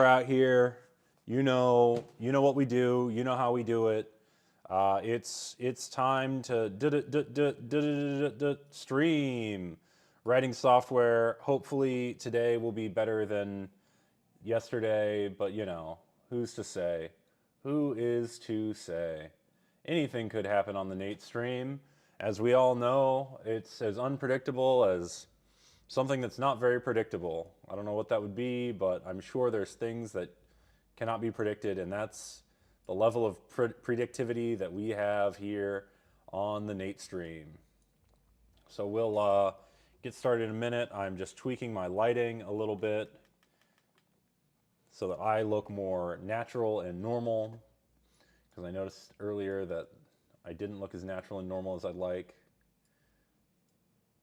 out here. You know what we do. You know how we do it. It's time to stream writing software. Hopefully today will be better than yesterday, but who's to say? Who is to say? Anything could happen on the Nate stream. As we all know, it's as unpredictable as something that's not very predictable. I don't know what that would be, but I'm sure there's things that cannot be predicted, and that's the level of predictivity that we have here on the Nate stream. So we'll get started in a minute. I'm just tweaking my lighting a little bit so that I look more natural and normal, because I noticed earlier that I didn't look as natural and normal as I'd like.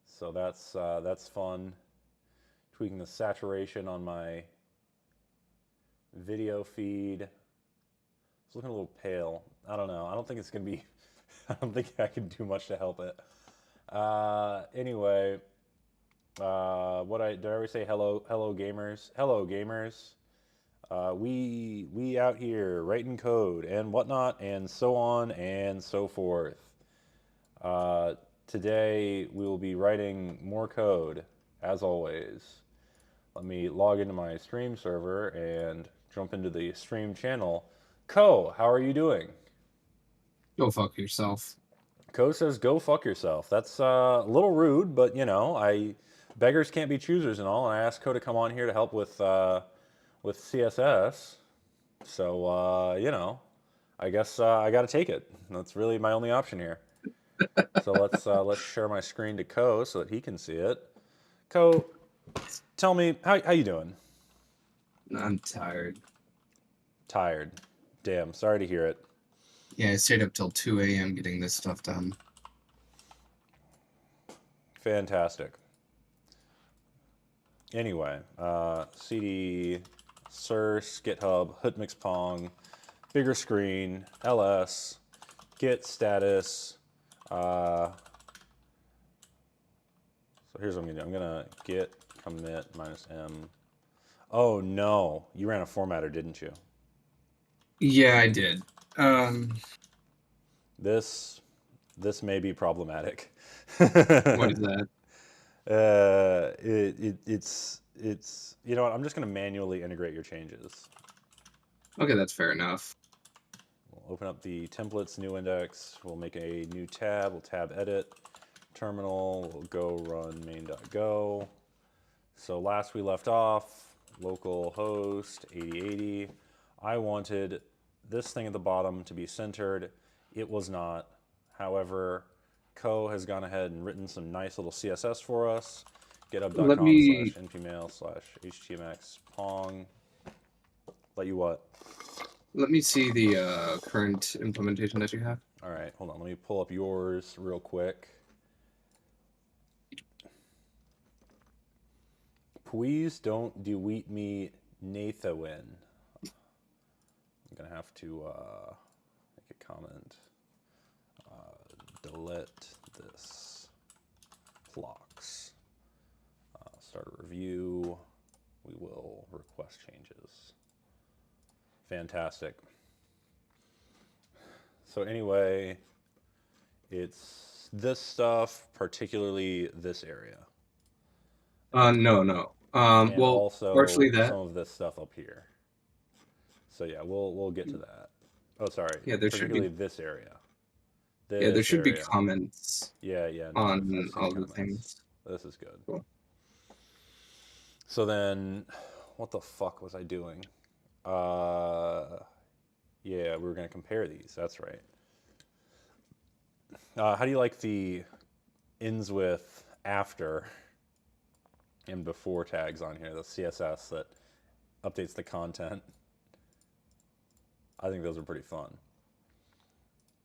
So that's fun. Tweaking the saturation on my video feed. It's looking a little pale. I don't know. I don't think it's gonna be. I don't think I can do much to help it. Anyway, did I already say hello gamers? Hello gamers. We out here writing code and whatnot and so on and so forth. Today we will be writing more code as always. Let me log into my stream server and jump into the stream channel. Ko, how are you doing? Go fuck yourself. Ko says, "Go fuck yourself." That's a little rude, but beggars can't be choosers and all. And I asked Ko to come on here to help with CSS. So I guess I got to take it. That's really my only option here. So let's share my screen to Ko so that he can see it. Ko, tell me how you doing? I'm tired. Tired. Damn, sorry to hear it. Yeah, I stayed up till 2 a.m. getting this stuff done. Fantastic. Anyway, CD, source, GitHub, HTMX PONG, bigger screen, ls, git status. So here's what I'm gonna do. I'm gonna git commit -m. Oh no, you ran a formatter, didn't you? Yeah, I did. This may be problematic. What is that? It's you know what? I'm just gonna manually integrate your changes. Okay, that's fair enough. We'll open up the templates new index. We'll make a new tab. We'll tab edit terminal. We'll go run main.go. So last we left off, localhost 8080. I wanted this thing at the bottom to be centered. It was not. However, Ko has gone ahead and written some nice little CSS for us. GitHub.com/npmail/HTMX PONG. Let you what? Let me see the current implementation that you have. All right, hold on. Let me pull up yours real quick. Please don't delete me, Nathawin. I'm gonna have to make a comment. Delete this flocks. Start a review. We will request changes. Fantastic. So anyway, it's this stuff, particularly this area. No. And Well, also partially that. some of this stuff up here. So yeah, we'll get to that. Oh, sorry. Yeah, there Particularly should be. this area. Yeah, there This should be area. comments. Yeah. No, On I've seen all the comments. things. This is good. Cool. So then, what the fuck was I doing? Yeah, we were gonna compare these. That's right. How do you like the ends with after and before tags on here? The CSS that updates the content. I think those are pretty fun.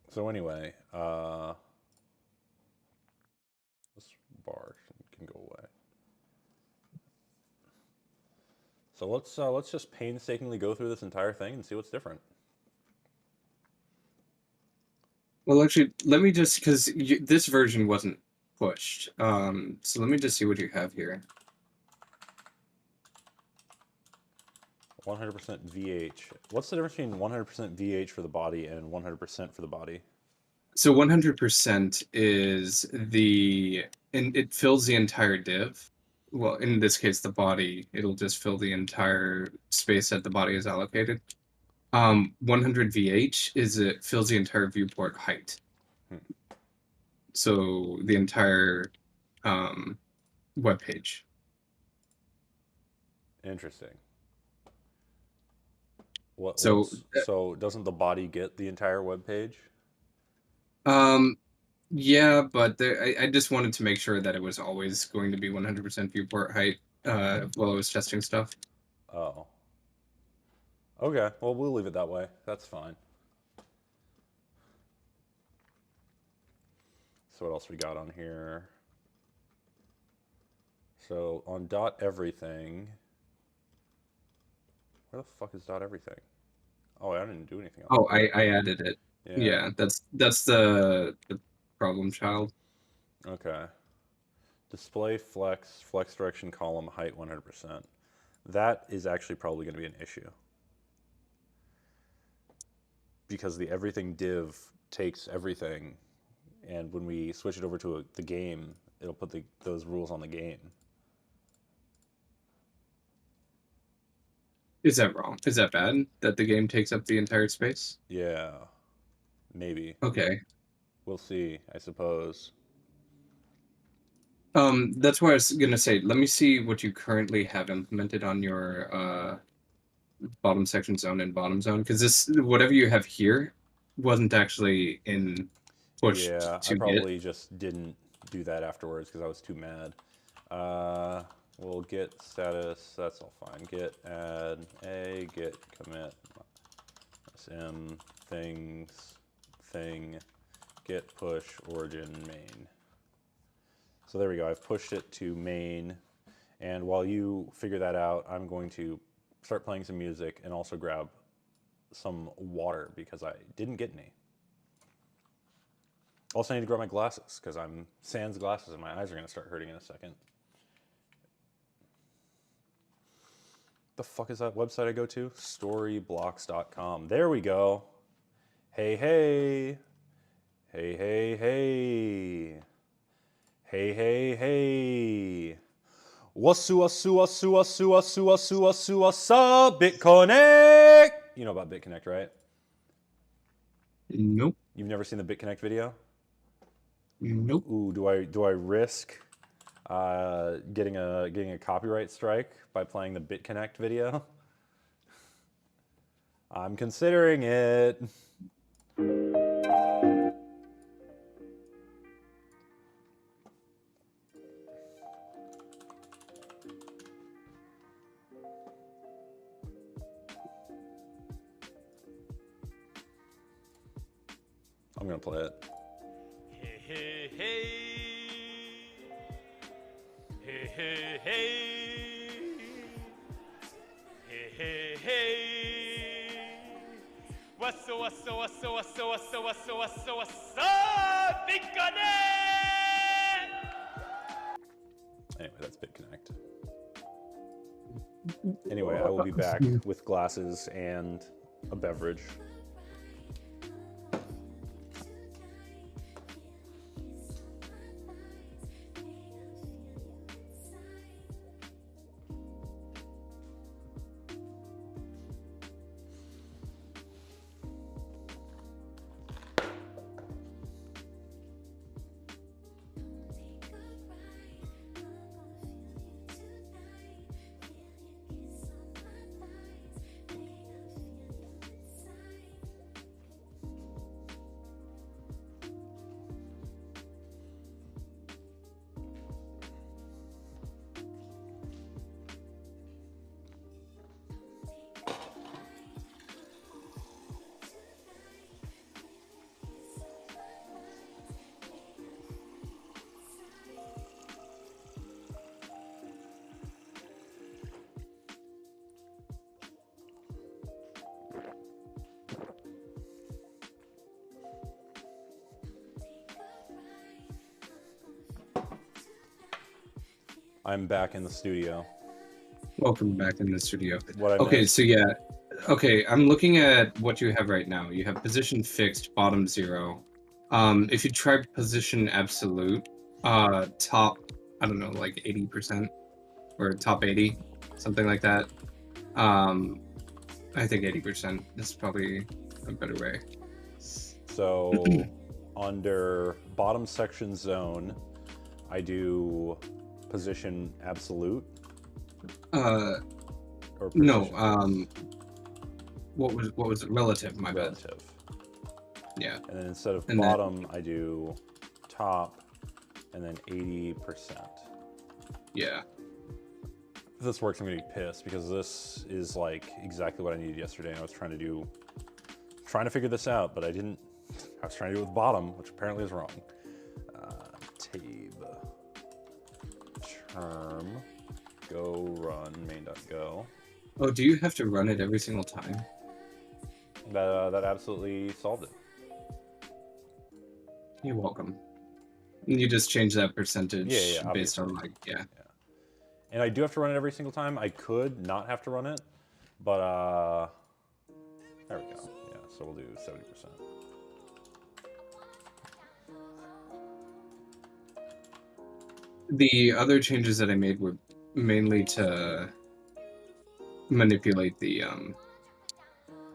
So anyway, this bar can go away. So let's just painstakingly go through this entire thing and see what's different. Well, actually, let me just, because this version wasn't pushed. So let me just see what you have here. 100% VH. What's the difference between 100% VH for the body and 100% for the body? So 100% is and it fills the entire div. Well, in this case, the body, it'll just fill the entire space that the body is allocated. 100 VH is it fills the entire viewport height. Hmm. So the entire web page. Interesting. So So doesn't the body get the entire web page? um, yeah, but I just wanted to make sure that it was always going to be 100% viewport height while I was testing stuff. Oh. Okay, well, we'll leave it that way. That's fine. So what else we got on here? So on dot everything, where the fuck is dot everything? Oh, I didn't do anything on Oh, that. I added it. Yeah. Yeah, that's the problem child. Okay. Display flex direction column height 100%. That is actually probably going to be an issue because the everything div takes everything, and when we switch it over to the game, it'll put those rules on the game. Is that wrong? Is that bad that the game takes up the entire space? Yeah, maybe. Okay. We'll see, I suppose. That's why I was gonna say, let me see what you currently have implemented on your bottom section zone and bottom zone, because this whatever you have here wasn't actually in pushed Yeah, I to Git. probably just didn't do that afterwards because I was too mad. We'll git status, that's all fine. Git add a, git commit, sm, thing, git push, origin, main. So there we go, I've pushed it to main. And while you figure that out, I'm going to start playing some music and also grab some water because I didn't get any. Also, I need to grab my glasses because I'm sans glasses and my eyes are going to start hurting in a second. The fuck is that website I go to? Storyblocks.com. There we go. Hey, hey. Hey, hey, hey. Hey, hey, hey. What's up, BitConnect? You know about BitConnect, right? Nope. You've never seen the BitConnect video? Nope. Ooh, do I risk getting a copyright strike by playing the BitConnect video? I'm considering it. I'm gonna play it. Hey, hey, hey. Hey, hey, hey. Hey, hey, hey. What's up, Big Connect? Anyway, that's BitConnect. Anyway, I will be back with glasses and a beverage. I'm back in the studio. Welcome back in the studio. What I Okay, missed. so yeah. Okay, I'm looking at what you have right now. You have position fixed, bottom 0. If you try position absolute, top, I don't know, like 80% or top 80, something like that. I think 80% is probably a better way. So under bottom section zone, I do position absolute Uh, or no. position What was it? Relative? My bad. relative. Yeah. And then instead of And then- bottom, I do top and then 80%. Yeah. If this works, I'm gonna be pissed because this is like exactly what I needed yesterday. And I was trying to figure this out, but I didn't. I was trying to do it with bottom, which apparently is wrong. Tab, term, go run main.go. Oh, do you have to run it every single time? That absolutely solved it. You're welcome. You just change that percentage Yeah, based on obviously. yeah. And I do have to run it every single time. I could not have to run it, but there we go. Yeah, so we'll do 70%. The other changes that I made were mainly to manipulate the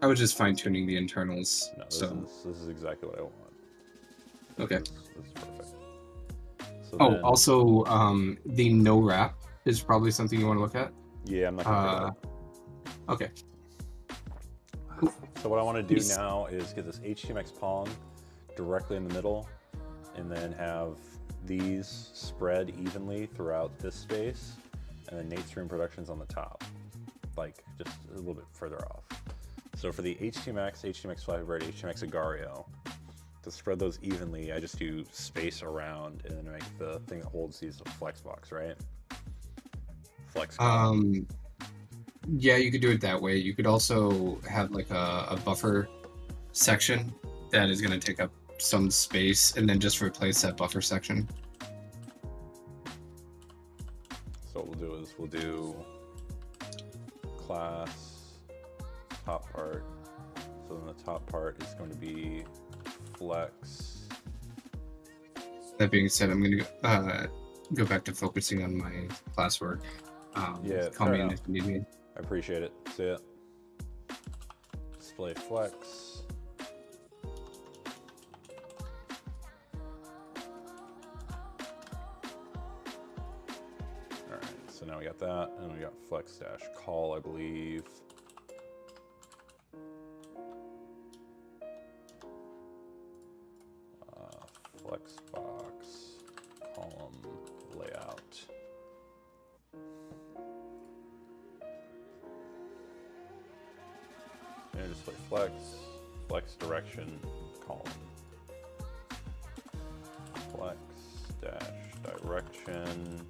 I was just fine tuning the internals. No, this is exactly what I want. Okay. This is perfect. So Oh, then, also the no wrap is probably something you want to look at. yeah, I'm not gonna do Okay. that. So what I want to do now is get this HTMX PONG directly in the middle, and then have these spread evenly throughout this space, and then Nate Stream Productions on the top, like just a little bit further off. So for the HTMX, HTMX Flappybird, HTMX Agario, to spread those evenly, I just do space around and then make the thing that holds these a flex box, right? Flex. Yeah, you could do it that way. You could also have like a buffer section that is going to take up some space and then just replace that buffer section. So what we'll do is we'll do class top part. So then the top part is going to be flex. That being said, I'm going to go back to focusing on my classwork. Yeah, call fair me in enough. if you need me. I appreciate it. See ya. Display flex. All right, so now we got that, and we got flex dash call, I believe. Flex box column layout. And display flex direction column. Flex dash direction.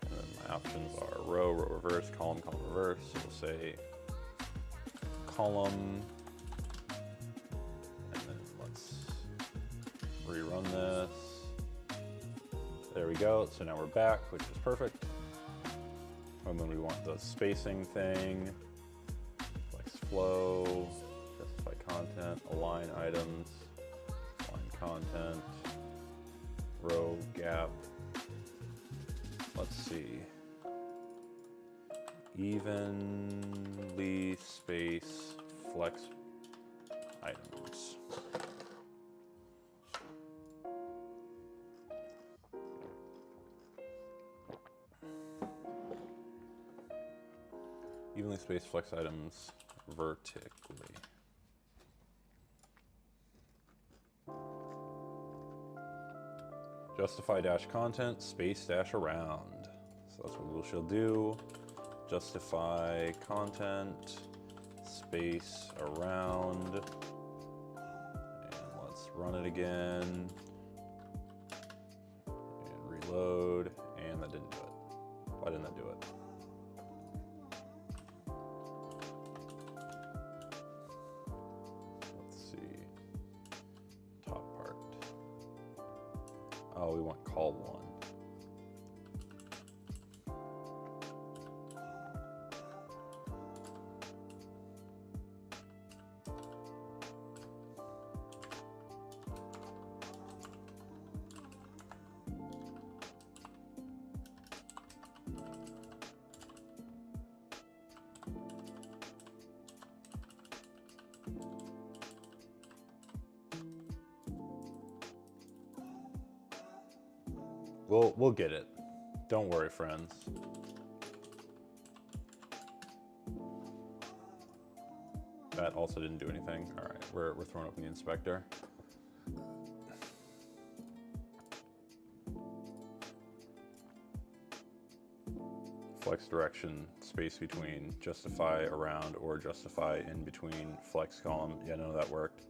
And then my options are row reverse, column reverse. So we'll say column. And then let's rerun this. There we go. So now we're back, which is perfect. And then we want the spacing thing. Flow, specify content, align items, align content, row gap. Let's see. Evenly space flex items. Evenly spaced flex items vertically. Justify dash content space dash around. So that's what she'll do. Justify content space around. And let's run it again. And reload. And that didn't do it. Why didn't that do it? Oh, we want call one. We'll get it. Don't worry, friends. That also didn't do anything. All right, we're throwing open the inspector. Flex direction, space between, justify around or justify in between, flex column. Yeah, none of that worked.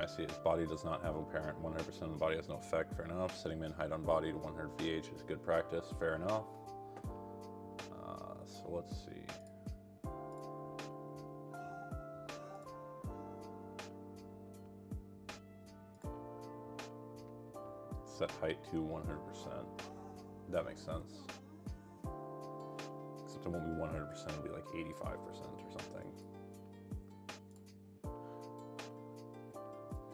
I see his body does not have a parent. 100% of the body has no effect. Fair enough. Setting min height on body to 100 VH is good practice. Fair enough. So let's see. Set height to 100%. That makes sense. Except it won't be 100%, it'll be like 85% or something.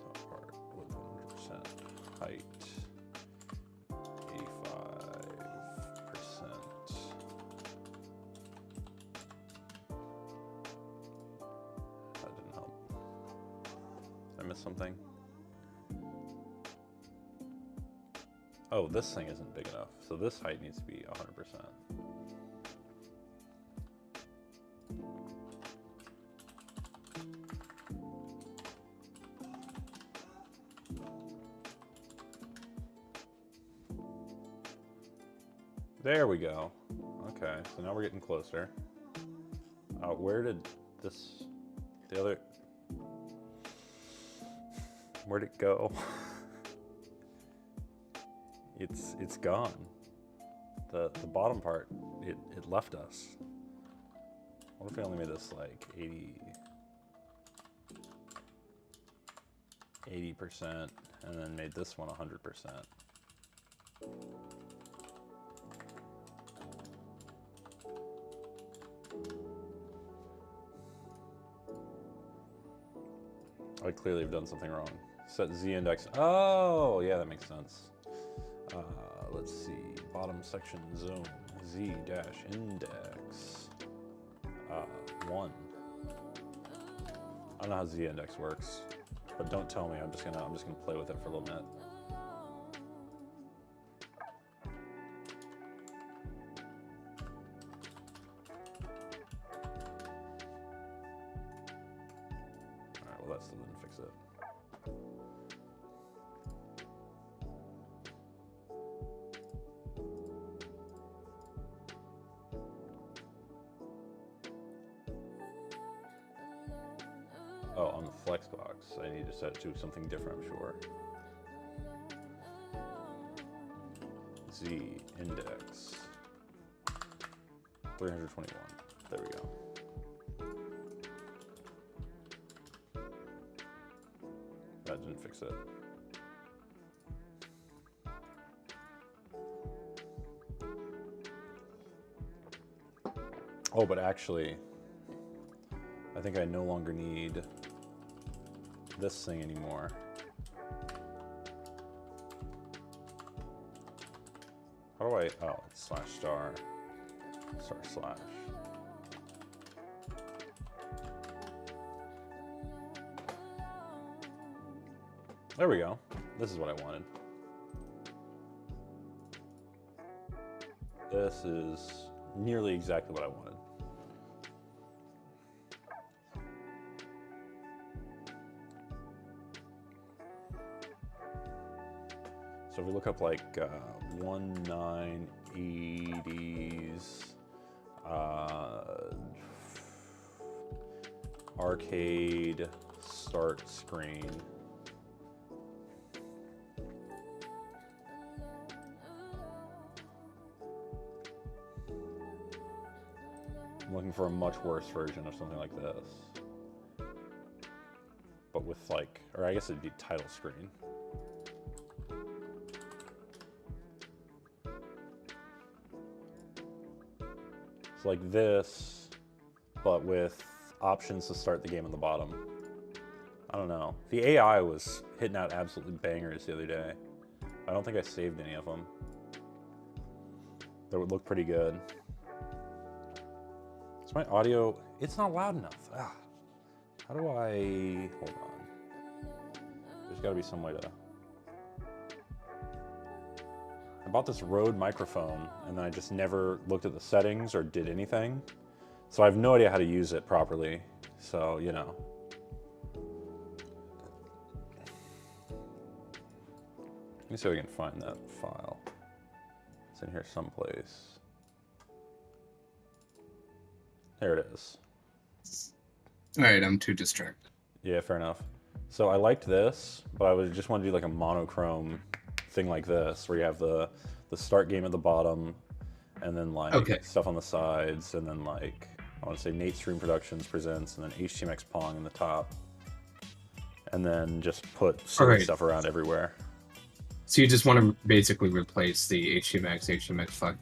Top part with 100% height. 85%. That didn't help. Did I miss something? Oh, this thing isn't big enough, so this height needs to be 100%. There we go. Okay, so now we're getting closer. Where did this, the other, where'd it go? It's gone. The bottom part, it left us. What if I only made this like 80% and then made this one 100%? I clearly have done something wrong. Set Z index. Oh, yeah, that makes sense. Let's see, bottom section zone, Z dash index, 1. I don't know how Z index works, but don't tell me. I'm just gonna play with it for a little bit. All right, well that still didn't fix it. Oh, on the flex box, I need to set it to something different, I'm sure. Z index 321. There we go. That didn't fix it. Oh, but actually, I think I no longer need this thing anymore. How do I, oh, it's slash star slash. There we go. This is what I wanted. This is nearly exactly what I wanted. So if we look up like 1980s arcade start screen. I'm looking for a much worse version of something like this. But with like, or I guess it'd be title screen. Like this, but with options to start the game on the bottom. I don't know. The AI was hitting out absolutely bangers the other day. I don't think I saved any of them. That would look pretty good. Is my audio It's not loud enough. Ah. How do I... Hold on. There's got to be some way to... I bought this Rode microphone, and then I just never looked at the settings or did anything. So I have no idea how to use it properly. So, you know. Let me see if I can find that file. It's in here someplace. There it is. Alright, I'm too distracted. Yeah, fair enough. So I liked this, but I just want to do like a monochrome thing like this, where you have the start game at the bottom, and then like stuff on the sides, and then like, I want to say Nate Stream Productions presents, and then HTMX PONG in the top. And then just put silly stuff around everywhere. So you just want to basically replace the HTMX flag,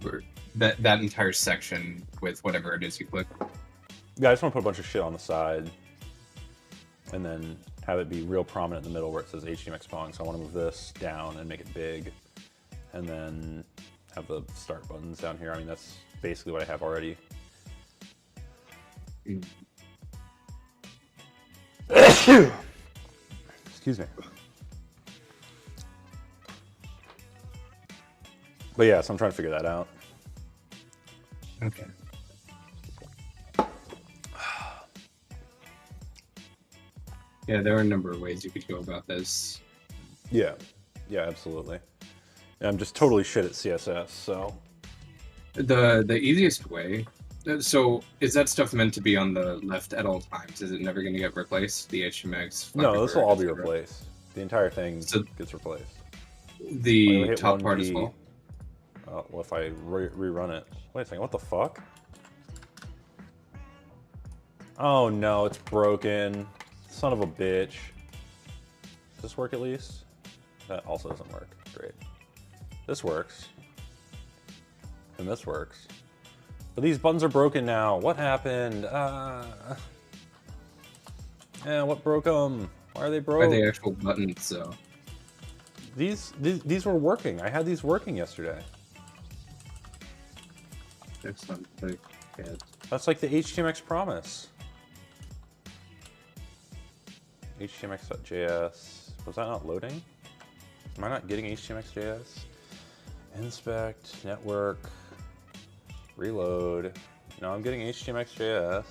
that entire section with whatever it is you click. Yeah, I just want to put a bunch of shit on the side, and then have it be real prominent in the middle where it says HTMX PONG. So I want to move this down and make it big, and then have the start buttons down here. I mean, that's basically what I have already. Excuse me. But yeah, so I'm trying to figure that out. Okay. Yeah, there are a number of ways you could go about this. Yeah, absolutely. And I'm just totally shit at CSS, so. The easiest way. So is that stuff meant to be on the left at all times? Is it never going to get replaced? The HTMX? No, this will all be replaced. The entire thing gets replaced. The top part as well? Well, if I rerun it. Wait a second, what the fuck? Oh no, it's broken. Son of a bitch. Does this work at least? That also doesn't work. Great. This works. And this works. But these buttons are broken now. What happened? Yeah, what broke them? Why are they broke? Are they actual buttons, though? These were working. I had these working yesterday. That's not very bad. That's like the HTMX promise. HTMX.js. Was that not loading? Am I not getting HTMX.js? Inspect, network, reload. No, I'm getting HTMX.js.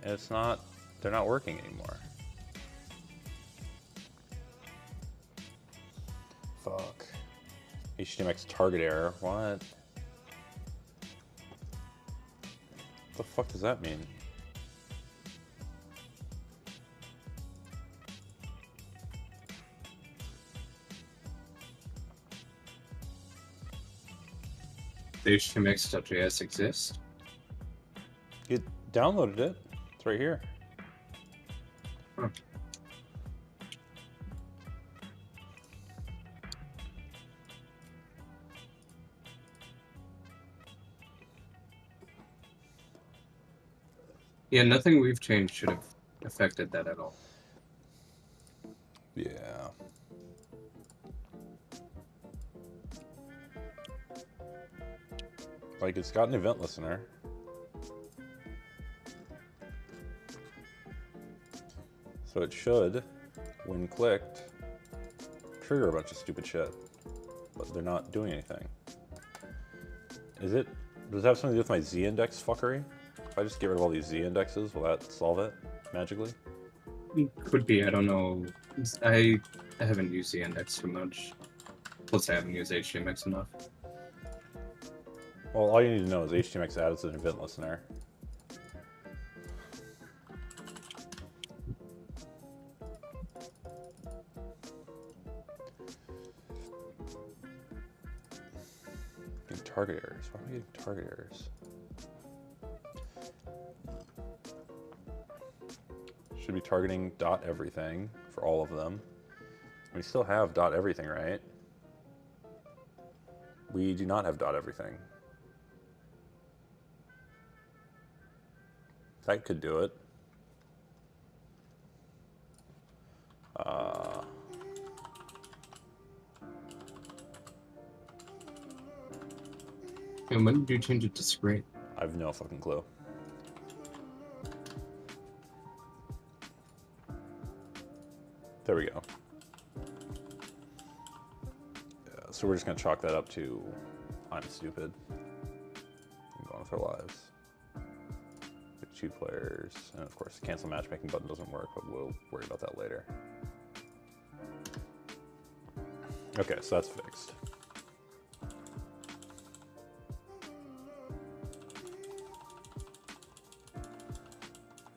And it's not, they're not working anymore. Fuck. HTMX target error. What? What the fuck does that mean? The HTMX.js exists? You downloaded it. It's right here. Huh. Yeah, nothing we've changed should have affected that at all. Yeah. Like, it's got an event listener. So it should, when clicked, trigger a bunch of stupid shit. But they're not doing anything. Does it have something to do with my z-index fuckery? If I just get rid of all these z-indexes, will that solve it magically? Could be, I don't know. I haven't used the index too much. Plus I haven't used HTMX enough. Well, all you need to know is HTMX added an event listener. Getting target errors. Why am I getting target errors? Should be targeting dot everything for all of them. We still have dot everything, right? We do not have dot everything. That could do it. And when did you change it to screen? I have no fucking clue. we go. Yeah, so we're just gonna chalk that up to I'm stupid. I'm going with our lives. 2 players, and of course the cancel matchmaking button doesn't work, but we'll worry about that later. Okay, so that's fixed.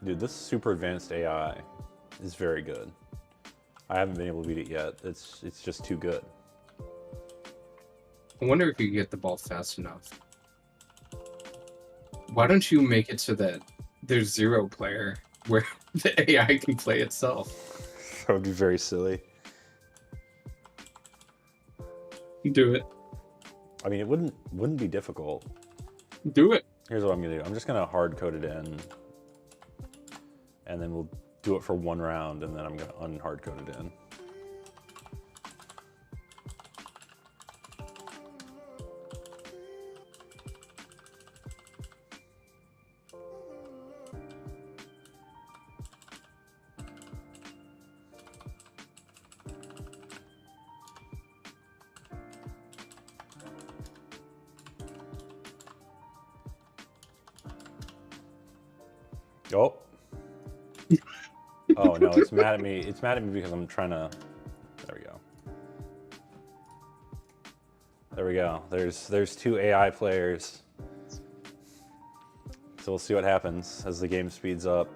Dude, this super advanced AI is very good. I haven't been able to beat it yet. It's just too good. I wonder if you can get the ball fast enough. Why don't you make it so that there's 0 player where the AI can play itself? That would be very silly. Do it. I mean, it wouldn't be difficult. Do it. Here's what I'm gonna do. I'm just gonna hard code it in, and then we'll do it for 1 round, and then I'm gonna unhard code it in. Oh. Oh no, it's mad at me. It's mad at me because I'm trying to. There we go. There we go. There's 2 AI players. So we'll see what happens as the game speeds up.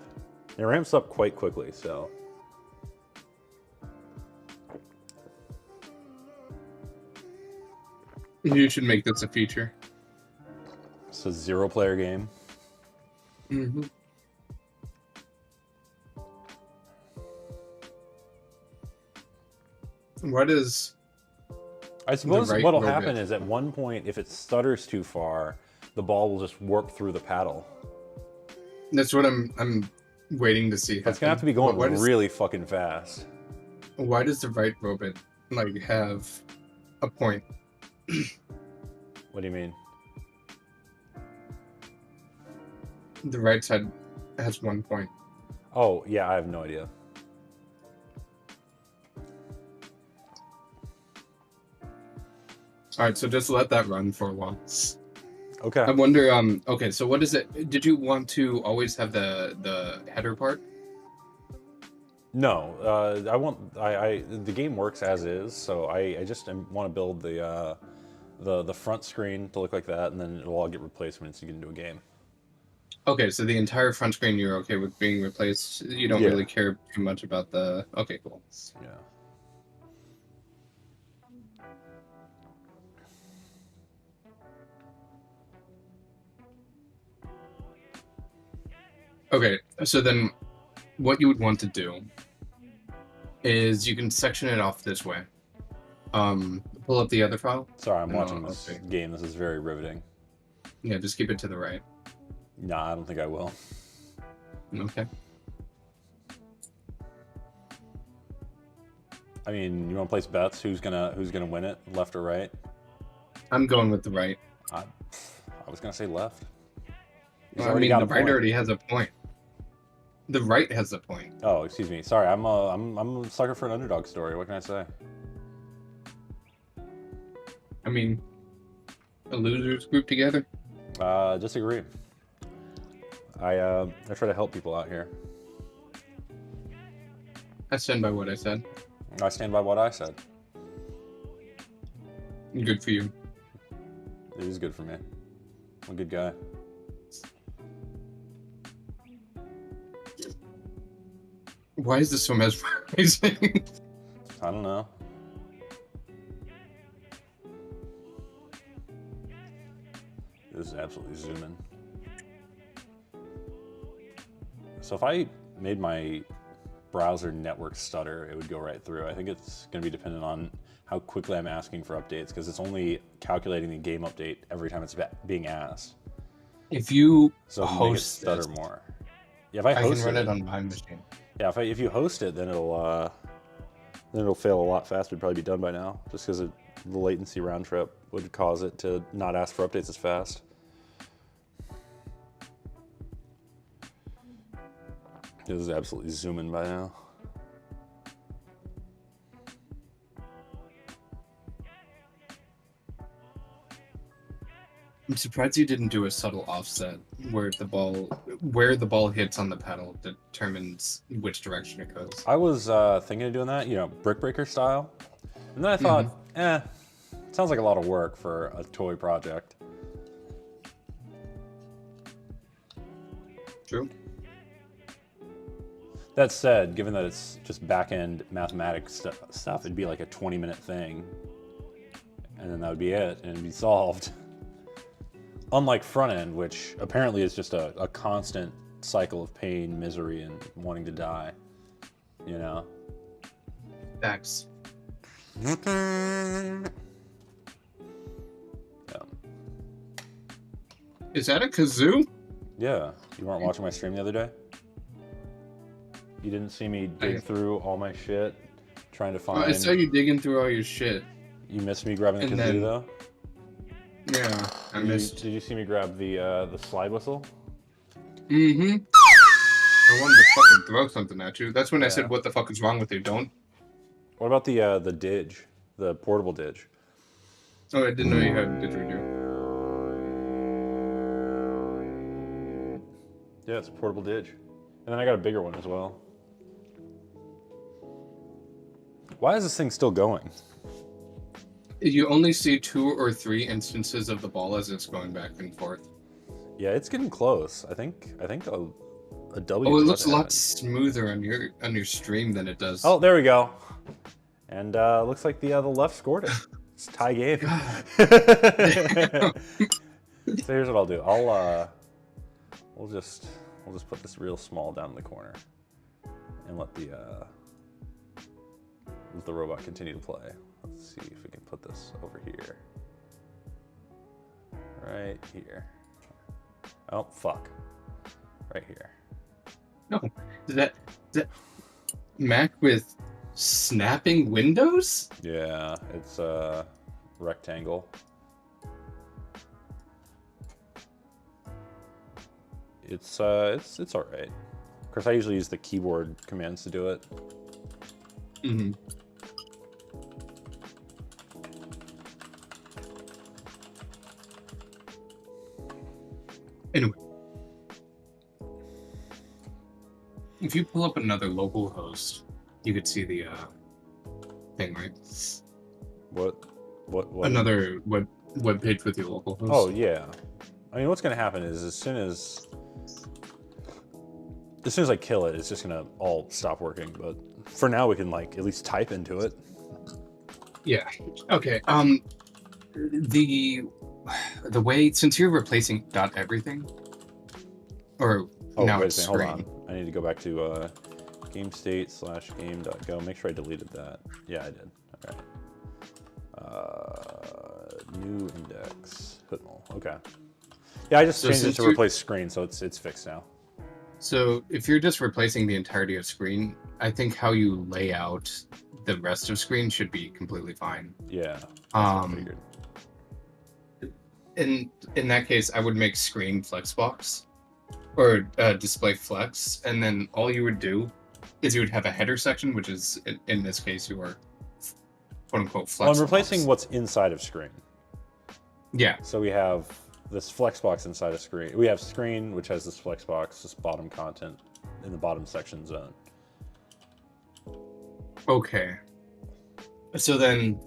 It ramps up quite quickly, so. You should make this a feature. It's a 0 player game. Mm-hmm. What is... I suppose right what'll robot. happen is at one point, if it stutters too far, the ball will just warp through the paddle. That's what I'm waiting to see. It's gonna have to be going Why does- really fucking fast. Why does the right robot like have a point? What do you mean? The right side has 1 point. Oh, yeah, I have no idea. All right, so just let that run for a while. Okay. I wonder. Okay, so what is it? Did you want to always have the header part? No, the game works as is, so I just want to build the front screen to look like that, and then it'll all get replaced when it's get into a game. Okay, so the entire front screen you're okay with being replaced. You don't Yeah. really care too much about the. Okay, cool. Yeah. Okay, so then what you would want to do is you can section it off this way. Pull up the other file. Sorry, I'm No, watching this okay. game. This is very riveting. Yeah, just keep it to the right. Nah, I don't think I will. Okay. I mean, you want to place bets? Who's gonna win it, left or right? I'm going with the right. I was gonna say left. He's I already mean, got the a right point. already has a point. The right has a point. Oh, excuse me. Sorry, I'm a sucker for an underdog story. What can I say? I mean, a losers group together. Disagree. I try to help people out here. I stand by what I said. I stand by what I said. Good for you. It is good for me. I'm a good guy. Why is this so mesmerizing? I don't know. This is absolutely zooming. So if I made my browser network stutter, it would go right through. I think it's going to be dependent on how quickly I'm asking for updates, because it's only calculating the game update every time it's being asked. If you So it'll make it host stutter this, more. Yeah, if I I can host run it on my machine. Yeah, if you host it, then it'll fail a lot faster. It'd probably be done by now, just because the latency round trip would cause it to not ask for updates as fast. This is absolutely zooming by now. I'm surprised you didn't do a subtle offset where the ball hits on the pedal determines which direction it goes. I was thinking of doing that, you know, brick breaker style. And then I thought, sounds like a lot of work for a toy project. True. That said, given that it's just back-end mathematics stuff, it'd be like a 20-minute thing. And then that would be it, and it'd be solved. Unlike front-end, which apparently is just a constant cycle of pain, misery, and wanting to die. You know? Facts. Yeah. Is that a kazoo? Yeah. You weren't watching my stream the other day? You didn't see me dig through all my shit, trying to find... I saw you digging through all your shit. You missed me grabbing the And kazoo, then- though? Yeah, I missed. Did you see me grab the slide whistle? Mm-hmm. I wanted to fucking throw something at you. That's when I Yeah. said, what the fuck is wrong with you? Don't. What about the didge? The portable didge? Oh, I didn't know you had a didgeridoo. Yeah, it's a portable didge. And then I got a bigger one as well. Why is this thing still going? You only see 2 or 3 instances of the ball as it's going back and forth. Yeah, it's getting close. I think a W. Oh, it is looks a about to lot happen. smoother on your stream than it does. Oh, there we go. And looks like the left scored it. It's a tie game. So here's what I'll do. We'll just put this real small down in the corner and let the robot continue to play. Let's see if we can put this over here. Right here. Oh, fuck. Right here. No, is that Mac with snapping windows? Yeah, it's a rectangle. It's all right. Of course, I usually use the keyboard commands to do it. Mm-hmm. Anyway, if you pull up another local host, you could see the thing, right? What? Another web page with your local host. Oh yeah. I mean, what's gonna happen is as soon as I kill it, it's just gonna all stop working. But for now, we can like at least type into it. Yeah. Okay. The way, since you're replacing everything, or Oh, now wait a it's second, hold screen. on. I need to go back to GameState/game.go. Make sure I deleted that. Yeah, I did. Okay. New index. Footnote. Okay. Yeah, I just So changed it since to you're- replace screen, so it's fixed now. So if you're just replacing the entirety of screen, I think how you lay out the rest of screen should be completely fine. Yeah. That's what I Um, figured. in that case, I would make screen flexbox or display flex, and then all you would do is you would have a header section, which is in this case your quote unquote flex. Well, I'm replacing what's inside of screen. Yeah. So we have this flexbox inside of screen. We have screen, which has this flexbox, this bottom content in the bottom section zone. Okay. So then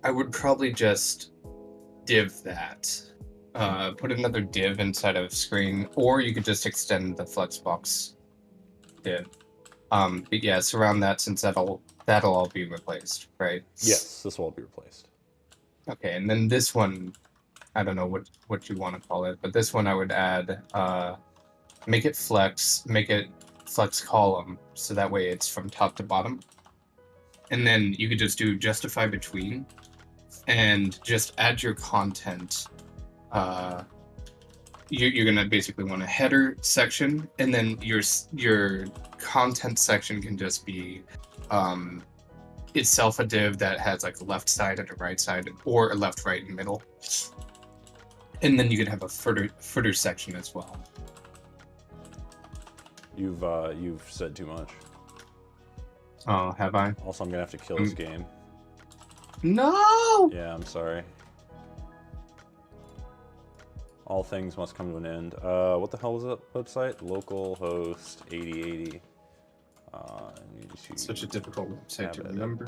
I would probably just div that. Put another div inside of screen, or you could just extend the flexbox div. But yeah, surround that since that'll all be replaced, right? Yes, this will all be replaced. Okay, and then this one, I don't know what you want to call it, but this one I would add, make it flex column, so that way it's from top to bottom. And then you could just do justify between, and just add your content. You're gonna basically want a header section, and then your content section can just be itself a div that has like a left side and a right side, or a left, right, and middle. And then you could have a footer section as well. You've said too much. Oh, have I? Also, I'm gonna have to kill this game. No! Yeah, I'm sorry. All things must come to an end. What the hell was that website? Localhost 8080. Such a difficult website to remember.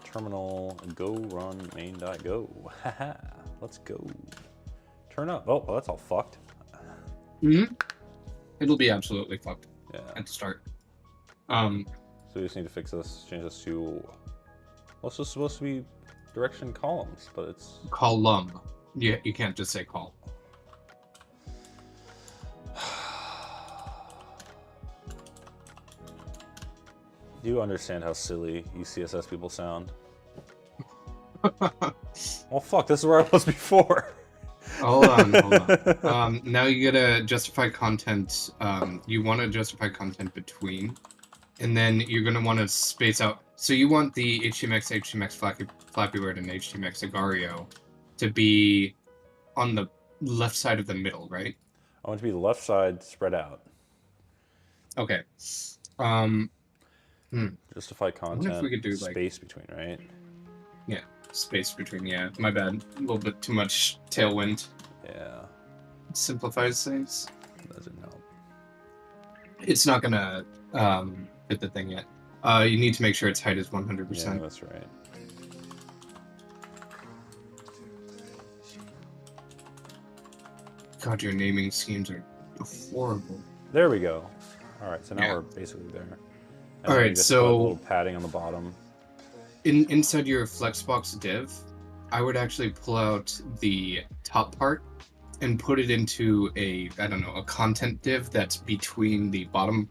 Terminal go run main.go. Haha. Let's go. Turn up. Oh, that's all fucked. It'll be absolutely fucked. Yeah. At the start. So we just need to fix this. Change this to. Well, it's just supposed to be direction columns, but it's column. Yeah, you can't just say call. Do you understand how silly you CSS people sound? Well, fuck, this is where I was before. Hold on. Now you gotta justify content. You want to justify content between, and then you're gonna want to space out. So you want the HTMX Flappy Bird, and HTMX Agario to be on the left side of the middle, right? I want it to be the left side spread out. Okay. Justify content. if we could do, space between, right? Yeah, space between. Yeah, my bad. A little bit too much tailwind. Yeah. Simplifies things. Doesn't help. It's not gonna fit the thing yet. You need to make sure its height is 100%. Yeah, that's right. God, your naming schemes are horrible. There we go. All right, so now Yeah. we're basically there. And All then we right, just so put a little padding on the bottom. inside your Flexbox div, I would actually pull out the top part and put it into a content div that's between the bottom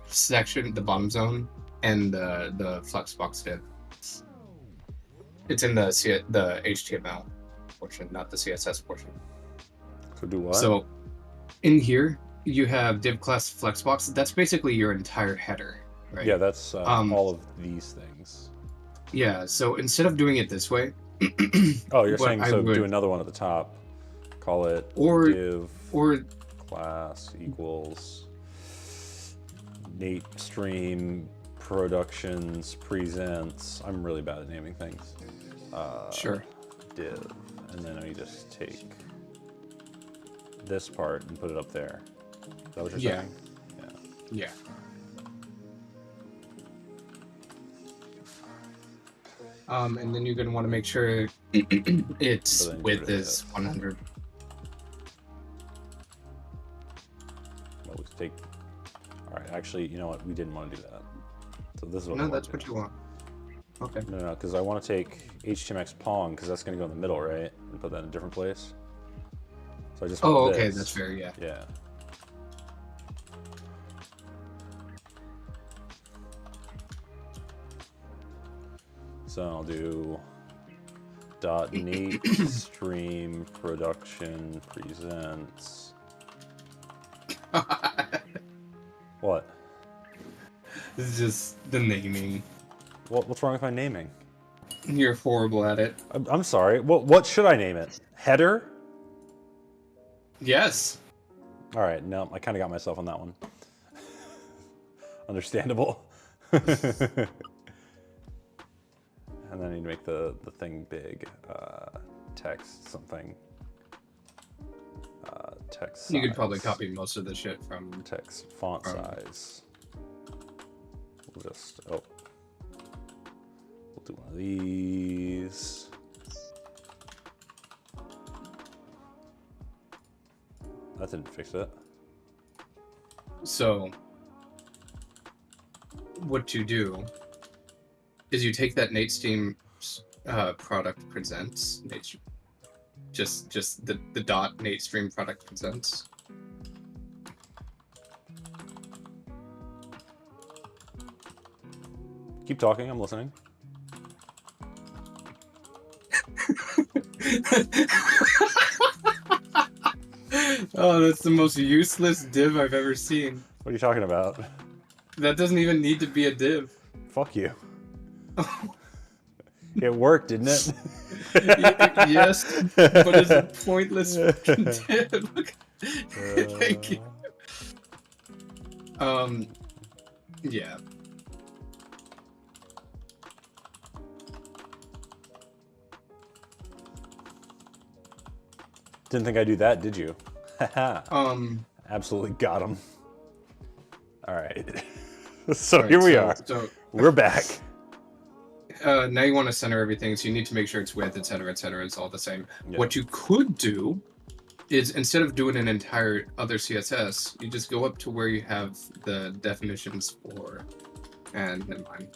section, the bottom zone, and the Flexbox div. It's in the HTML portion, not the CSS portion. So do what? So in here you have div class Flexbox. That's basically your entire header, right? Yeah, that's all of these things. Yeah. So instead of doing it this way, Oh, you're what saying I so would- do another one at the top. Call it Or- div or class equals Nate Stream Productions presents. I'm really bad at naming things. sure. Div, and then we just take this part and put it up there. Is that what you're Yeah. saying? Yeah. And then you're gonna want to make sure its But then width put it is at- 100. Well, we take. All right, actually, you know what? We didn't want to do that. So this is what. No, I want that's to what do. you want. Okay. No, because I want to take HTMX PONG because that's going to go in the middle, right? And put that in a different place. So I just want Oh, okay, this. that's fair. Yeah. Yeah. So I'll do .Nate Stream Production Presents. What? This is just the naming. What's wrong with my naming? You're horrible at it. I'm sorry. What should I name it? Header? Yes. All right, no, I kind of got myself on that one. Understandable. And then I need to make the thing big. Text something. Text size. You could probably copy most of the shit from. Text font size. We'll just, we'll do one of these. That didn't fix it. So, what you do is you take that Nate Steam product presents, just the dot Nate Stream product presents. Keep talking, I'm listening. Oh, that's the most useless div I've ever seen. What are you talking about? That doesn't even need to be a div. Fuck you. It worked, didn't it? Yes, but it's a pointless fucking div. Thank you. Yeah. Didn't think I'd do that, did you? Haha. Absolutely got him. All right. So here we are. So We're back. now you want to center everything, so you need to make sure it's width, etc., etc. It's all the same. Yeah. What you could do is, instead of doing an entire other CSS, you just go up to where you have the definitions for, and never mind.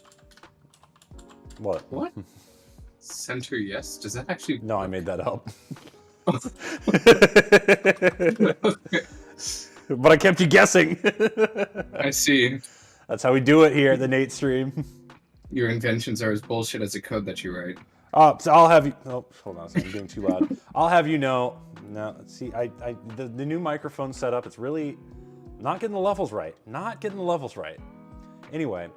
What? What? Center, yes? Does that actually... No, I made that up. Okay. But I kept you guessing. I see. That's how we do it here at the Nate stream. Your inventions are as bullshit as the code that you write. So I'll have you. Oh, hold on a second. I'm being too loud. I'll have you know. No, see, the new microphone setup. It's really not getting the levels right. Not getting the levels right. Anyway,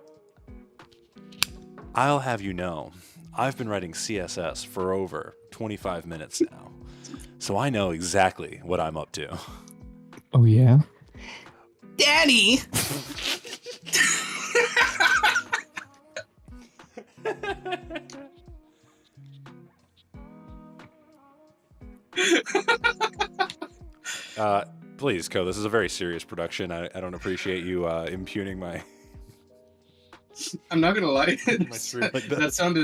I'll have you know, I've been writing CSS for over 25 minutes now, so I know exactly what I'm up to. Oh yeah. Danny! Please, Co. This is a very serious production. I don't appreciate you impugning my. I'm not gonna lie. My stream like that sound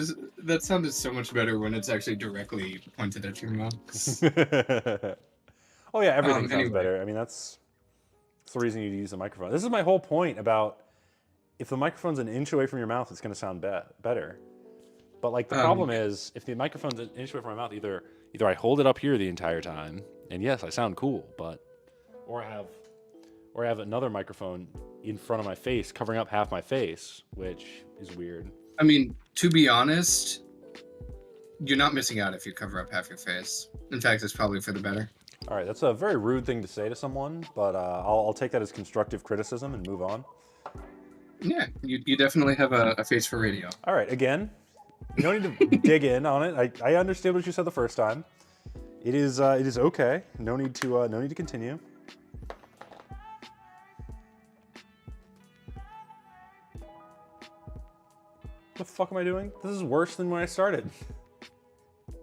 is so much better when it's actually directly pointed at your mouth. Oh yeah, everything sounds anyway. better. I mean, that's the reason you use a microphone. This is my whole point about if the microphone's an inch away from your mouth, it's going to sound better. But like the problem is, if the microphone's an inch away from my mouth, either I hold it up here the entire time, and yes, I sound cool, or I have another microphone in front of my face, covering up half my face, which is weird. I mean, to be honest, you're not missing out if you cover up half your face. In fact, it's probably for the better. All right, that's a very rude thing to say to someone, but I'll take that as constructive criticism and move on. Yeah, you definitely have a face for radio. All right, again, you don't need to dig in on it. I understood what you said the first time. It is okay. No need to continue. What the fuck am I doing? This is worse than when I started.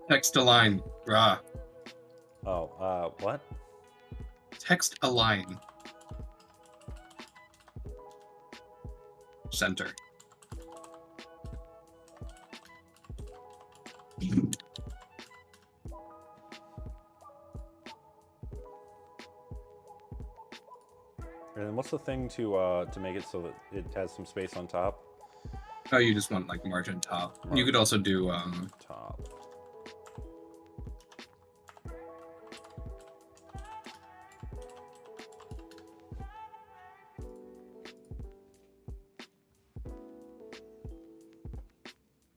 Text align, rah. Oh, what? Text align. Center. And then what's the thing to make it so that it has some space on top? Oh, you just want like margin top. Margin. You could also do Top.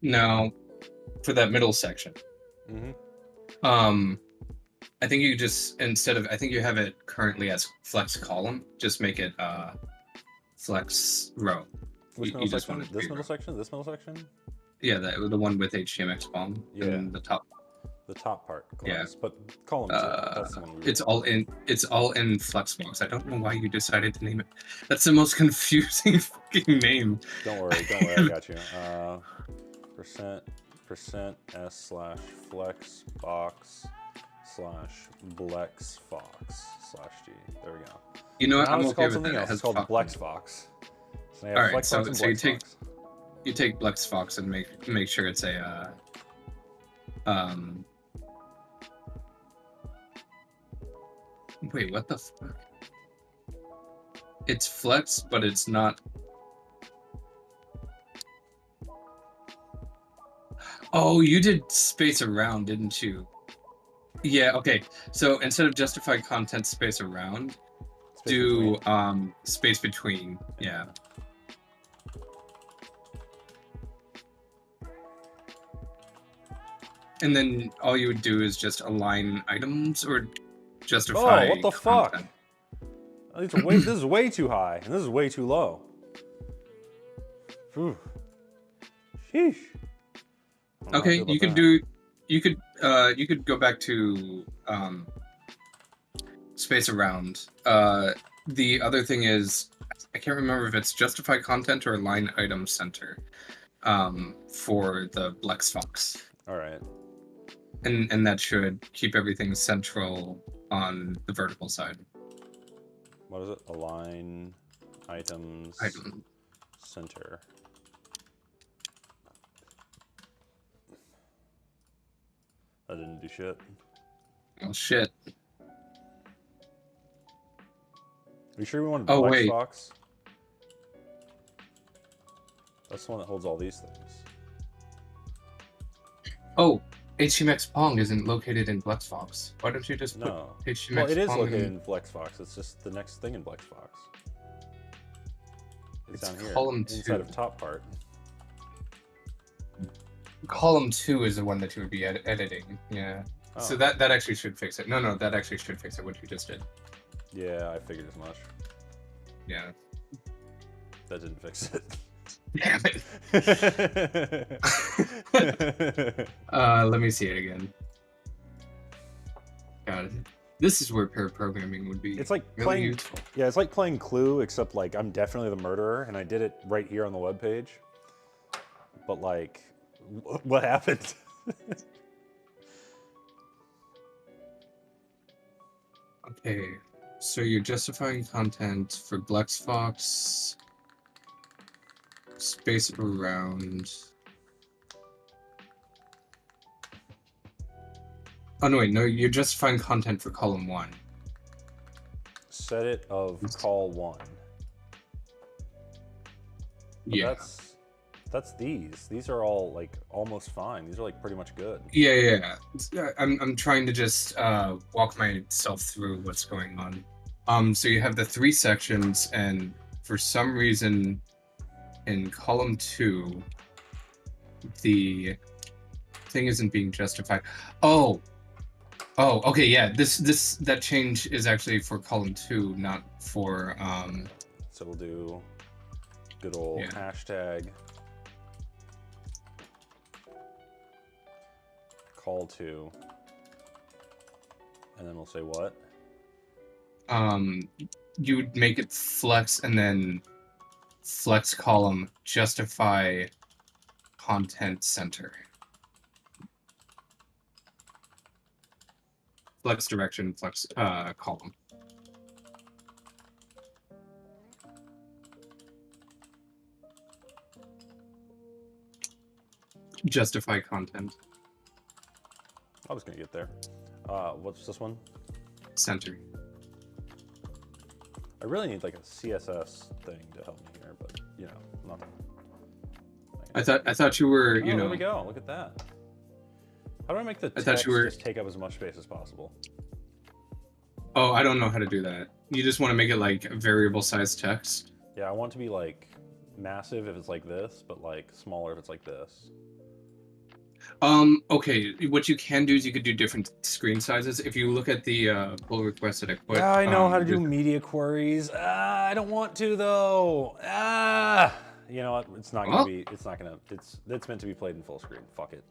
now for that middle section. Mm-hmm. I think you just I think you have it currently as flex column. Just make it flex row. Which You middle just section? want it to This be middle row. section? This middle section? Yeah, the one with HTMX PONG. Yeah. And the top. The top part. Yeah. Class. But column two. That's the one we It's all in Flexbox. I don't know why you decided to name it. That's the most confusing fucking name. Don't worry, I got you. Percent s slash flex box slash blex fox slash g. There we go. You know what? Now I'm it's okay called with something that. It else. has It's called fuck. blex fox. So you have All right, flex so- fox and so you blex take- fox. You take Blexfox and make sure it's a wait, what the fuck? It's flex, but it's not. Oh, you did space around, didn't you? Yeah, okay. So instead of justified content space around, Space do between. space between. Yeah. And then all you would do is just align items or justify. Oh, what the fuck? content. This is way too high, and this is way too low. Phew. Sheesh. I don't know how I Okay, feel you about could that. you could go back to space around. The other thing is, I can't remember if it's justify content or line item center for the Blexfox. All right. And that should keep everything central on the vertical side. What is it? Align items Item. center. That didn't do shit. Oh shit. Are you sure we wanted Oh, Flex wait. Fox? That's the one that holds all these things. Oh, HTMX PONG isn't located in FlexFox. Why don't you just put No. HTMX Well, it is PONG located in... in FlexFox. It's just the next thing in FlexFox. It's down here, column inside 2. of top part. Column 2 is the one that you would be editing. Yeah. Oh. So that actually should fix it. No, that actually should fix it, what you just did. Yeah, I figured as much. Yeah. That didn't fix it. Damn it. Let me see it again. God, this is where pair programming would be It's like really playing, useful. yeah, it's like playing Clue, except like I'm definitely the murderer, and I did it right here on the webpage. But like, what happened? Okay, so you're justifying content for BlexFox, space around. Oh no, wait, no, you're justifying content for column 1. Set it of call 1. But Yeah. That's these. These are all like almost fine. These are like pretty much good. Yeah. I'm trying to just walk myself through what's going on. So you have the 3 sections, and for some reason, in column 2, the thing isn't being justified. Oh, okay, yeah. That change is actually for column 2, not for So we'll do good old hashtag call to, and then we'll say what? You would make it flex and then flex column justify content center. Flex direction, flex column. Justify content. I was gonna get there. What's this one? Center. I really need like a CSS thing to help me here, but you know, nothing. I thought you were, you know. There we go. Look at that. How do I make the thought text you were- just take up as much space as possible? Oh, I don't know how to do that. You just want to make it like a variable size text. Yeah, I want it to be like massive if it's like this, but like smaller if it's like this. Okay, what you can do is you could do different screen sizes. If you look at the pull request that I put. Yeah, I know how to do media queries. I don't want to though. You know what? It's not gonna be. It's not gonna. It's meant to be played in full screen. Fuck it.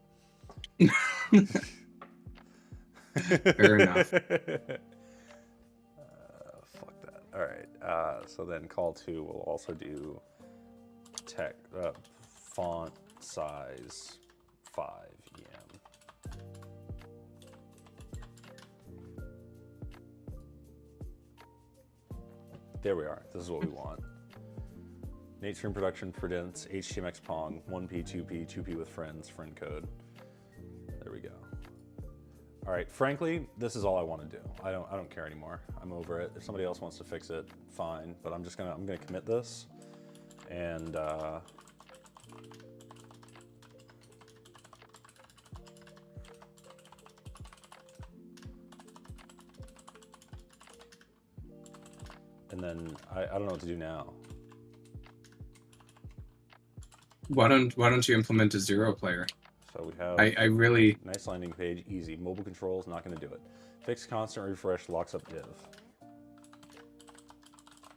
Fair enough. Fuck that. All right. So then call to will also do font size 5 EM. There we are. This is what we want. Nate Stream production presents HTMX PONG 1P 2P 2P with friends friend code. There we go. All right, frankly, this is all I want to do. I don't care anymore. I'm over it. If somebody else wants to fix it, fine. But I'm gonna commit this, and then I don't know what to do now. Why don't you implement a 0 player? So we have I really nice landing page, easy. Mobile controls, not going to do it. Fix constant refresh, locks up div.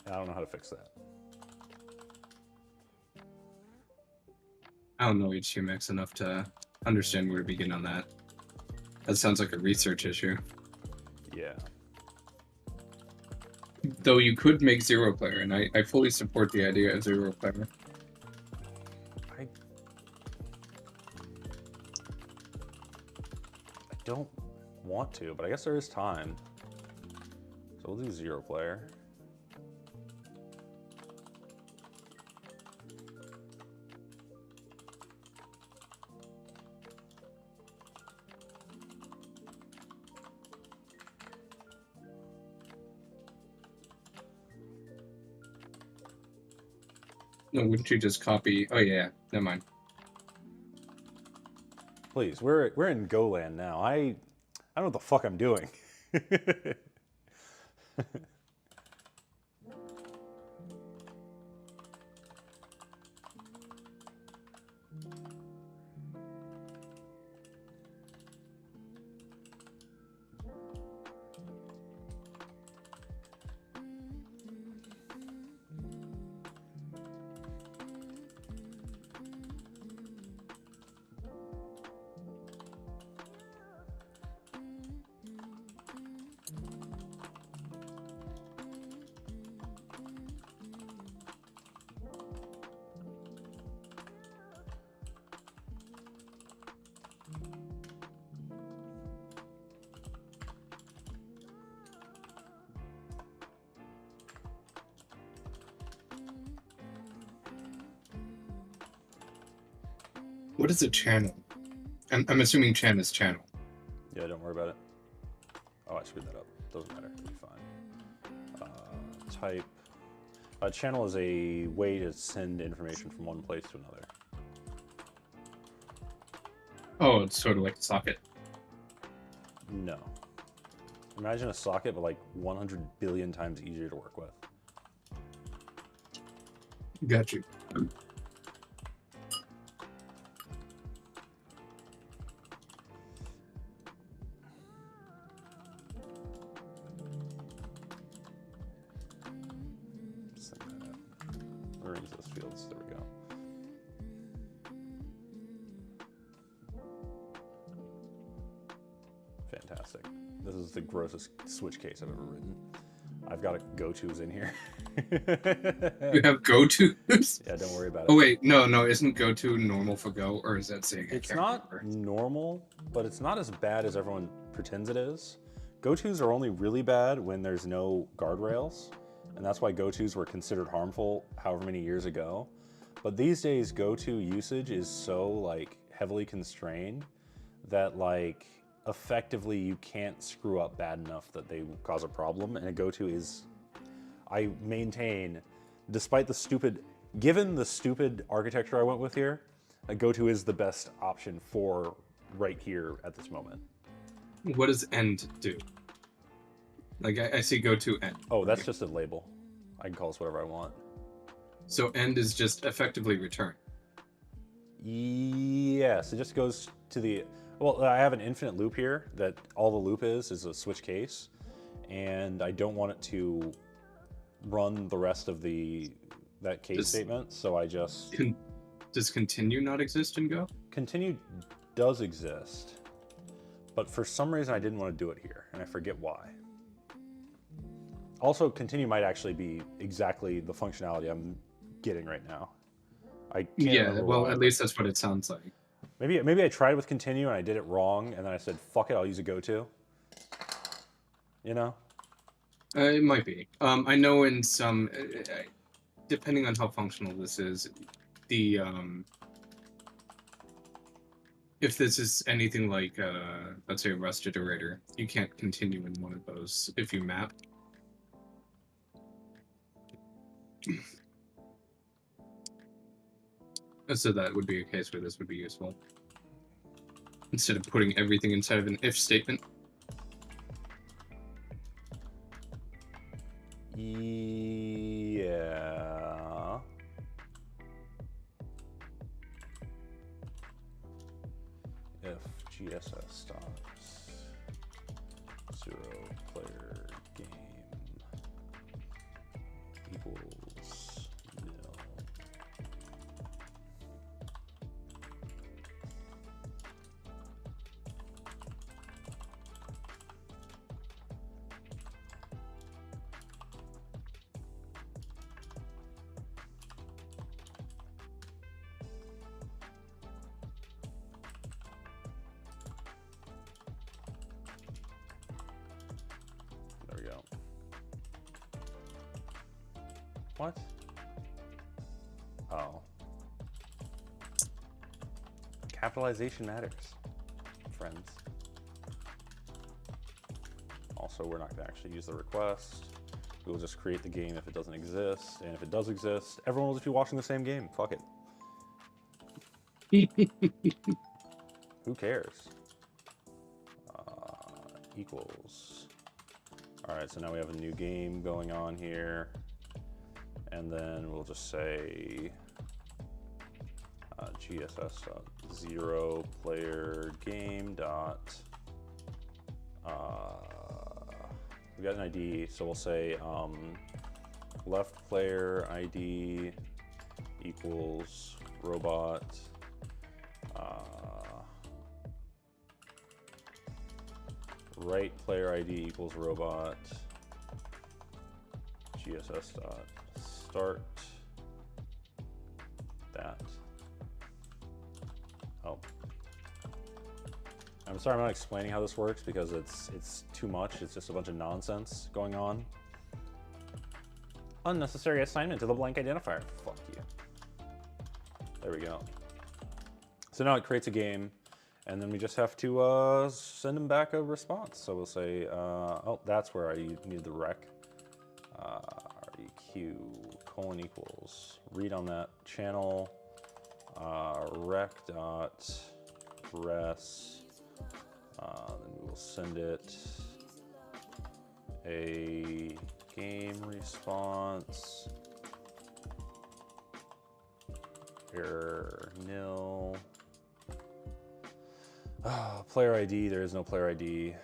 I don't know how to fix that. I don't know HTMX enough to understand where to begin on that. That sounds like a research issue. Yeah. Though you could make 0 player, and I fully support the idea of 0 player. I don't want to, but I guess there is time. So we'll do 0 player. No, wouldn't you just copy? Oh yeah, never mind. Please, we're in Goland now. I don't know what the fuck I'm doing. What is a channel? I'm assuming chan is channel. Yeah, don't worry about it. Oh, I screwed that up. Doesn't matter. It'll be fine. Type. A channel is a way to send information from one place to another. Oh, it's sort of like a socket. No. Imagine a socket, but like 100 billion times easier to work with. Got you. Send that. Where is those fields? There we go. Fantastic. This is the grossest switch case I've ever written. I've got a go-tos in here. You have go-tos? Yeah, don't worry about it. Oh wait, no, isn't go-to normal for Go, or is that saying? It's not normal, but it's not as bad as everyone pretends it is. Go-tos are only really bad when there's no guardrails, and that's why go-tos were considered harmful however many years ago. But these days, go-to usage is so like heavily constrained that like effectively you can't screw up bad enough that they cause a problem. And a go-to is, I maintain, despite the stupid, given the stupid architecture I went with here, a go-to is the best option for right here at this moment. What does end do? Like I see go-to end. Oh, that's just a label. I can call this whatever I want. So end is just effectively return. Yes, it just goes to the, well, I have an infinite loop here that all the loop is a switch case, and I don't want it to run the rest of that case statement, so I just... Does continue not exist in Go? Continue does exist, but for some reason I didn't want to do it here, and I forget why. Also, continue might actually be exactly the functionality I'm getting right now. I can't remember well, why, at least that's what it sounds like. Maybe I tried with continue and I did it wrong, and then I said, fuck it, I'll use a go-to. You know? It might be. I know in some, depending on how functional this is, the if this is anything like, let's say, a Rust iterator, you can't continue in one of those if you map. So that would be a case where this would be useful. Instead of putting everything inside of an if statement. Yeah. If GSS stops 0 player game equals nil. What? Oh. Capitalization matters, friends. Also, we're not going to actually use the request. We will just create the game if it doesn't exist. And if it does exist, everyone will just be watching the same game. Fuck it. Who cares? Equals. All right, so now we have a new game going on here. And then we'll just say gss.0 player game dot. We got an ID, so we'll say left player ID equals robot. Right player ID equals robot. GSS dot start that. Oh, I'm sorry I'm not explaining how this works because it's too much. It's just a bunch of nonsense going on. Unnecessary assignment to the blank identifier. Fuck you. There we go. So now it creates a game, and then we just have to send them back a response. So we'll say, oh, that's where I need the rec. req colon equals read on that channel rec dot res. Then we will send it a game response. Error nil. Player ID, there is no player ID.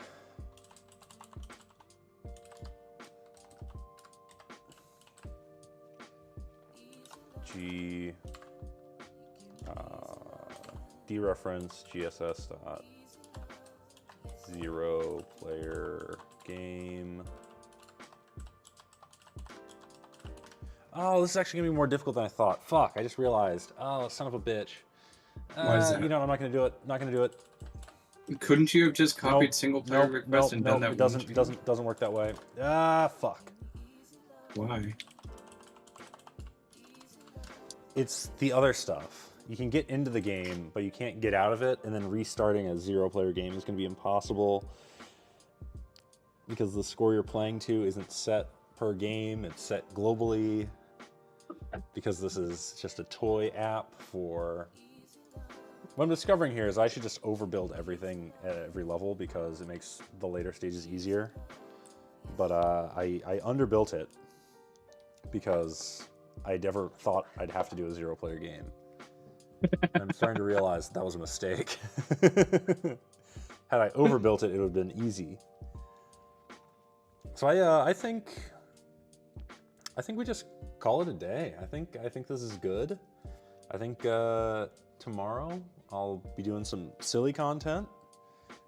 G dereference GSS dot 0 player game. Oh, this is actually gonna be more difficult than I thought. Fuck, I just realized. Oh, son of a bitch. Why is that? You know what, I'm not gonna do it. Not gonna do it. Couldn't you have just copied Nope, single player nope, request nope, and nope, done that? it doesn't work that way. Ah, fuck. Why? It's the other stuff. You can get into the game, but you can't get out of it, and then restarting a 0 player game is gonna be impossible because the score you're playing to isn't set per game, it's set globally because this is just a toy app for... What I'm discovering here is I should just overbuild everything at every level because it makes the later stages easier. But I underbuilt it because I never thought I'd have to do a 0 player game. And I'm starting to realize that was a mistake. Had I overbuilt it, it would have been easy. So I think we just call it a day. I think this is good. I think tomorrow I'll be doing some silly content,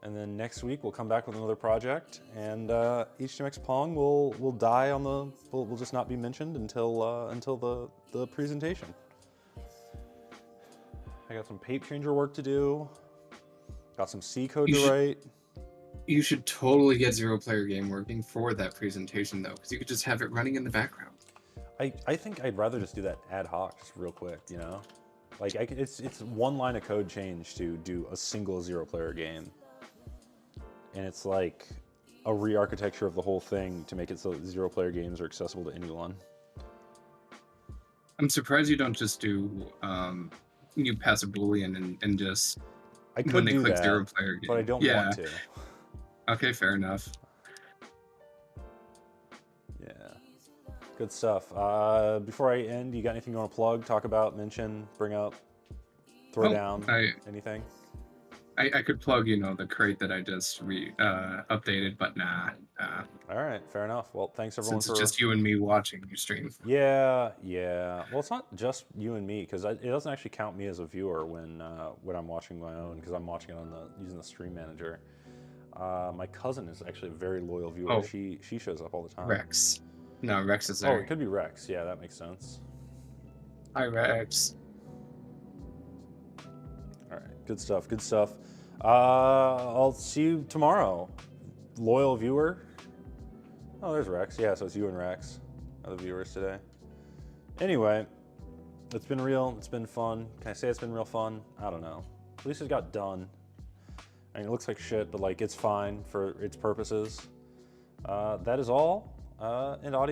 and then next week we'll come back with another project, and HTMX PONG will die on the will just not be mentioned until the presentation. I got some pape changer work to do. Got some C code to write. You should totally get 0 player game working for that presentation though, because you could just have it running in the background. I think I'd rather just do that ad hoc, just real quick, you know? Like, it's one line of code change to do a single 0 player game. And it's like a re-architecture of the whole thing to make it so that 0 player games are accessible to anyone. I'm surprised you don't just do, you pass a Boolean and just, I could when they do click that, 0 player game. but I don't yeah. want to. Okay, fair enough. Yeah. Good stuff. Before I end, you got anything you want to plug, talk about, mention, bring up, throw down, anything? I could plug, you know, the crate that I just updated, but nah. All right, fair enough. Well, thanks everyone Since it's just you and me watching you stream. Yeah. Well, it's not just you and me because it doesn't actually count me as a viewer when I'm watching my own because I'm watching it on using the stream manager. My cousin is actually a very loyal viewer. Oh. She shows up all the time. Rex. No, Rex is Oh, there. it could be Rex. Yeah, that makes sense. Hi, Rex. All right, good stuff. Good stuff. I'll see you tomorrow. Loyal viewer. Oh, there's Rex. Yeah, so it's you and Rex are the viewers today. Anyway, it's been real. It's been fun. Can I say it's been real fun? I don't know. At least it got done. I mean, it looks like shit, but like it's fine for its purposes. That is all in audio.